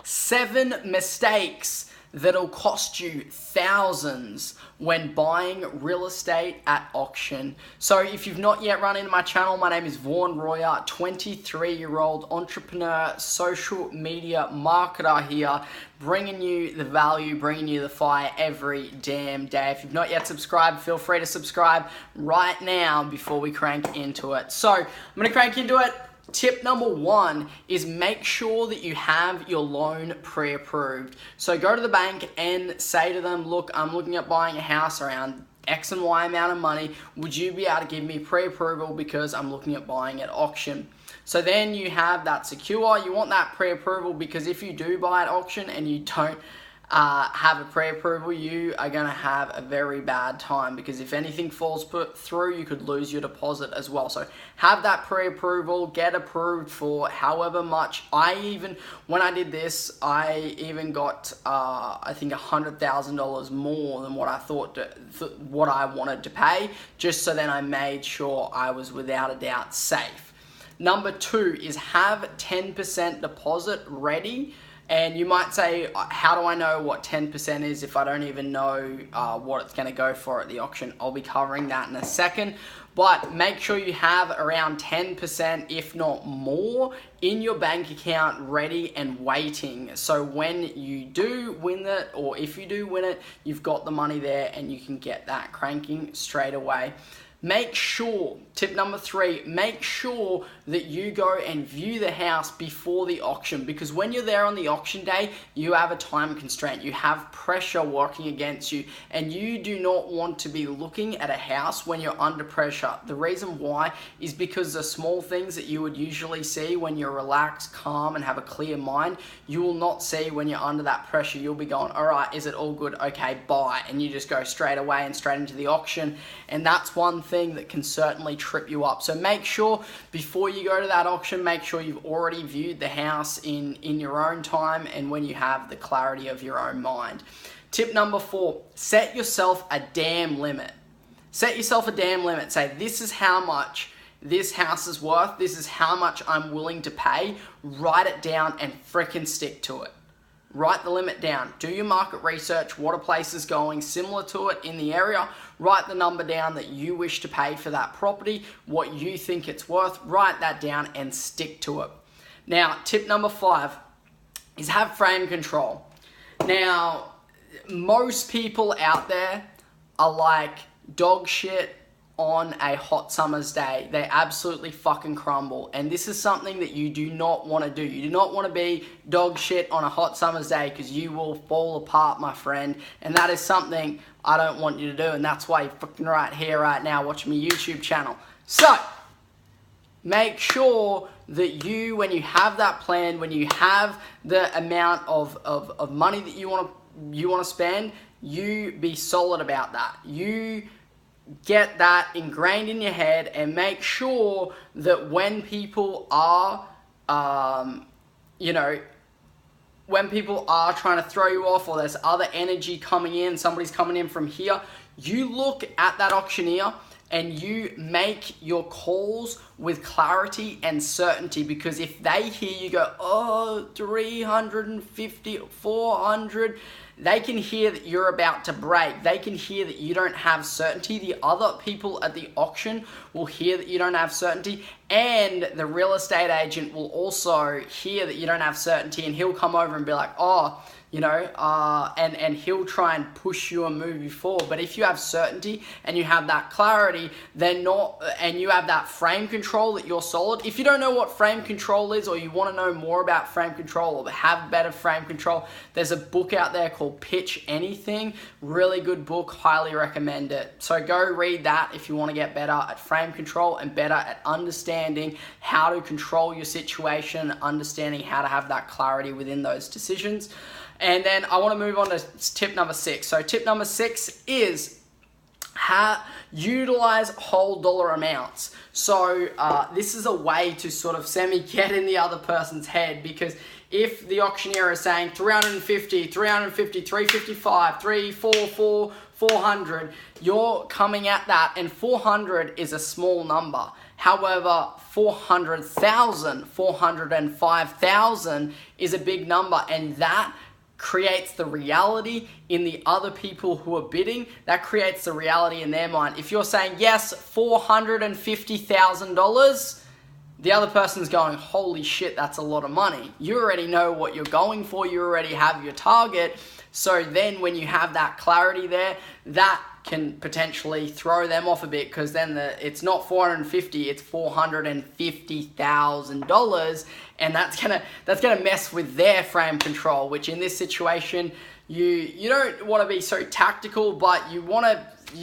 7 mistakes that'll cost you thousands when buying real estate at auction. So if you've not yet run into my channel, my name is Vaughn Royer, 23-year-old entrepreneur, social media marketer here, bringing you the value, bringing you the fire every damn day. If you've not yet subscribed, feel free to subscribe right now before we crank into it. So I'm gonna crank into it. Tip number 1 is make sure that you have your loan pre-approved. So go to the bank and say to them, look, I'm looking at buying a house around X and Y amount of money. Would you be able to give me pre-approval because I'm looking at buying at auction? So then you have that secure. You want that pre-approval because if you do buy at auction and you don't have a pre-approval, you are going to have a very bad time, because if anything falls through, you could lose your deposit as well. So have that pre-approval, get approved for however much. When I did this, I even got I think $100,000 more than what I thought what I wanted to pay, just so then I made sure I was without a doubt safe. Number 2 is have 10% deposit ready. And you might say, how do I know what 10% is if I don't even know what it's going to go for at the auction? I'll be covering that in a second. But make sure you have around 10%, if not more, in your bank account ready and waiting. So when you do win it, or if you do win it, you've got the money there and you can get that cranking straight away. Make sure, tip number 3, make sure that you go and view the house before the auction, because when you're there on the auction day, you have a time constraint. You have pressure working against you, and you do not want to be looking at a house when you're under pressure. The reason why is because the small things that you would usually see when you're relaxed, calm, and have a clear mind, you will not see when you're under that pressure. You'll be going, all right, is it all good? Okay, buy. And you just go straight away and straight into the auction. And that's one thing that can certainly trip you up. So make sure before you go to that auction, make sure you've already viewed the house in your own time and when you have the clarity of your own mind. Tip number 4, set yourself a damn limit. Set yourself a damn limit. Say, this is how much this house is worth. This is how much I'm willing to pay. Write it down and frickin' stick to it. Write the limit down. Do your market research. What are places going similar to it in the area? Write the number down that you wish to pay for that property, what you think it's worth. Write that down and stick to it. Now, tip number 5 is have frame control. Now, most people out there are like dog shit on a hot summer's day. They absolutely fucking crumble. And this is something that you do not want to do. You do not want to be dog shit on a hot summer's day, because you will fall apart, my friend. And that is something I don't want you to do. And that's why you're fucking right here, right now, watching my YouTube channel. So, make sure that you, when you have that plan, when you have the amount of money that you want to spend, you be solid about that. You get that ingrained in your head, and make sure that when people are, when people are trying to throw you off, or there's other energy coming in, somebody's coming in from here, you look at that auctioneer and you make your calls with clarity and certainty, because if they hear you go, oh, 350, 400, they can hear that you're about to break. They can hear that you don't have certainty. The other people at the auction will hear that you don't have certainty, and the real estate agent will also hear that you don't have certainty, and he'll come over and be like, oh, and he'll try and push you and move you forward. But if you have certainty and you have that clarity, and you have that frame control that you're solid. If you don't know what frame control is, or you want to know more about frame control, or have better frame control, there's a book out there called Pitch Anything. Really good book, highly recommend it. So go read that if you want to get better at frame control and better at understanding how to control your situation, understanding how to have that clarity within those decisions. And then I want to move on to tip number 6. So tip number 6 is utilize whole dollar amounts. So this is a way to sort of get in the other person's head, because if the auctioneer is saying 350, 350, 355, 344, 400, you're coming at that, and 400 is a small number. However, 400,000, 405,000 is a big number, and that creates the reality in the other people who are bidding. That creates the reality in their mind. If you're saying, yes, $450,000, the other person's going, holy shit, that's a lot of money. You already know what you're going for. You already have your target. So then when you have that clarity there, that can potentially throw them off a bit, because then it's not 450, it's $450,000, and that's gonna mess with their frame control. Which in this situation, you don't want to be so tactical, but you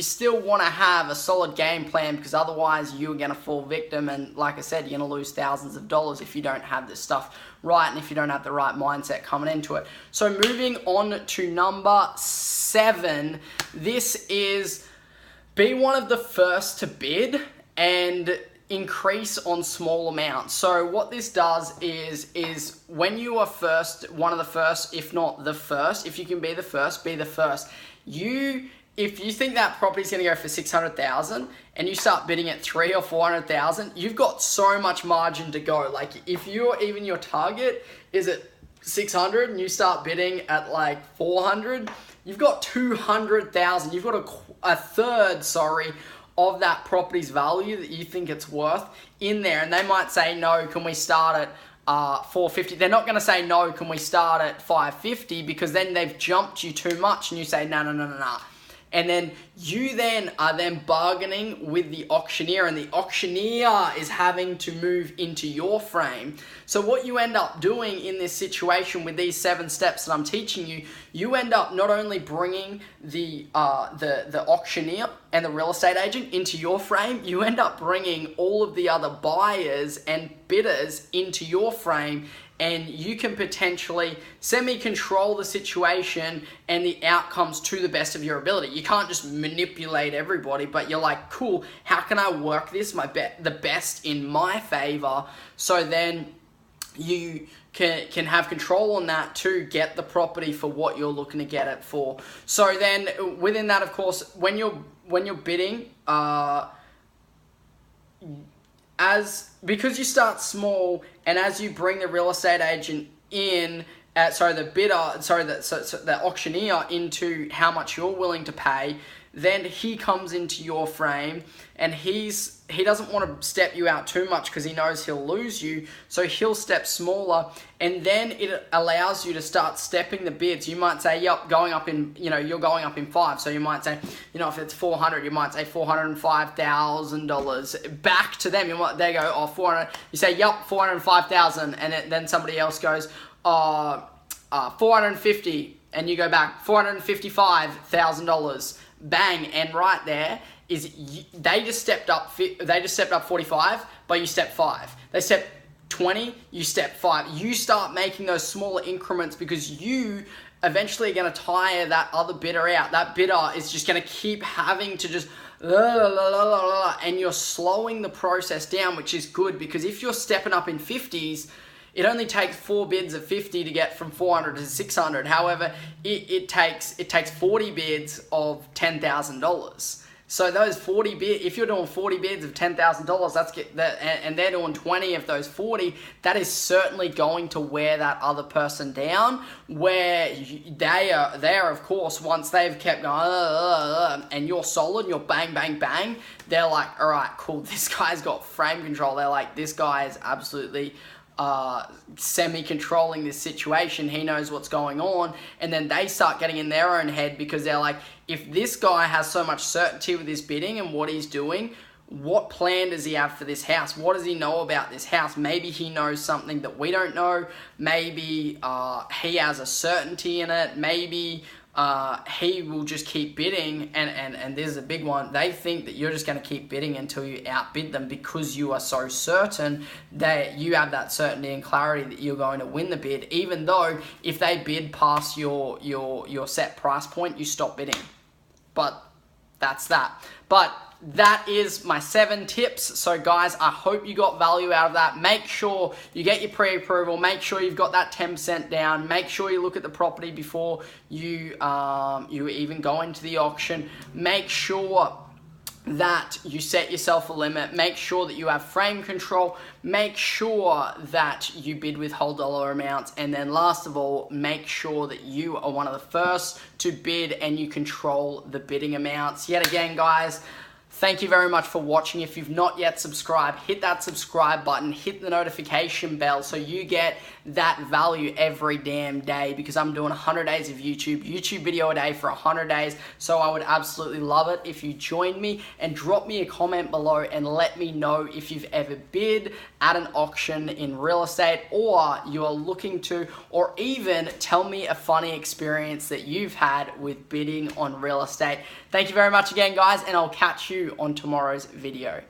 still want to have a solid game plan, because otherwise you're going to fall victim, and like I said, you're going to lose thousands of dollars if you don't have this stuff right and if you don't have the right mindset coming into it. So moving on to number 7, this is be one of the first to bid and increase on small amounts. So what this does is when you are first, one of the first, if not the first, if you can be the first, be the first. If you think that property's going to go for 600,000 and you start bidding at 300,000 or 400,000, you've got so much margin to go. Like if your target is at 600 and you start bidding at like 400, you've got 200,000. You've got a third, of that property's value that you think it's worth in there. And they might say, no, can we start at 450? They're not going to say, no, can we start at 550? Because then they've jumped you too much, and you say, no. And then you then are bargaining with the auctioneer, and the auctioneer is having to move into your frame. So what you end up doing in this situation with these 7 steps that I'm teaching you, you end up not only bringing the auctioneer and the real estate agent into your frame, you end up bringing all of the other buyers and bidders into your frame, and you can potentially semi-control the situation and the outcomes to the best of your ability. You can't just manipulate everybody, but you're like, cool, how can I work this the best in my favor? So then you can have control on that to get the property for what you're looking to get it for. So then within that, of course, when you're bidding, because you start small, and as you bring the real estate agent in, the auctioneer into how much you're willing to pay, then he comes into your frame, and he doesn't want to step you out too much because he knows he'll lose you, so he'll step smaller, and then it allows you to start stepping the bids. You might say, yep, you're going up in 5, so you might say, if it's 400, you might say $405,000 back to them. They go, oh, 400, you say, yep, 405,000, and then somebody else goes, 450, and you go back, $455,000. Bang, and right there is they just stepped up 45, but you step 5. They step 20, you step 5. You start making those smaller increments, because you eventually are going to tire that other bidder out. That bidder is just going to keep having to just and you're slowing the process down, which is good, because if you're stepping up in 50s, it only takes 4 bids of 50 to get from 400 to 600. However, it takes 40 bids of $10,000. So those 40 bids, if you're doing 40 bids of $10,000, and they're doing 20 of those 40, that is certainly going to wear that other person down. Where they are, of course, once they've kept going, and you're solid, you're bang, bang, bang, they're like, all right, cool, this guy's got frame control. They're like, this guy is absolutely semi-controlling this situation. He knows what's going on, and then they start getting in their own head, because they're like, if this guy has so much certainty with his bidding and what he's doing, what plan does he have for this house? What does he know about this house? Maybe he knows something that we don't know. Maybe he has a certainty in it. Maybe he will just keep bidding, and there's a big one. They think that you're just going to keep bidding until you outbid them, because you are so certain that you have that certainty and clarity that you're going to win the bid, even though if they bid past your set price point, you stop bidding. But that's that. But that is my 7 tips. So guys, I hope you got value out of that. Make sure you get your pre-approval. Make sure you've got that 10% down. Make sure you look at the property before you even go into the auction. Make sure that you set yourself a limit. Make sure that you have frame control. Make sure that you bid with whole dollar amounts. And then last of all, make sure that you are one of the first to bid and you control the bidding amounts. Yet again, guys, thank you very much for watching. If you've not yet subscribed, hit that subscribe button, hit the notification bell so you get that value every damn day, because I'm doing 100 days of YouTube video a day for 100 days. So I would absolutely love it if you join me, and drop me a comment below and let me know if you've ever bid at an auction in real estate, or you are looking to, or even tell me a funny experience that you've had with bidding on real estate. Thank you very much again, guys, and I'll catch you on tomorrow's video.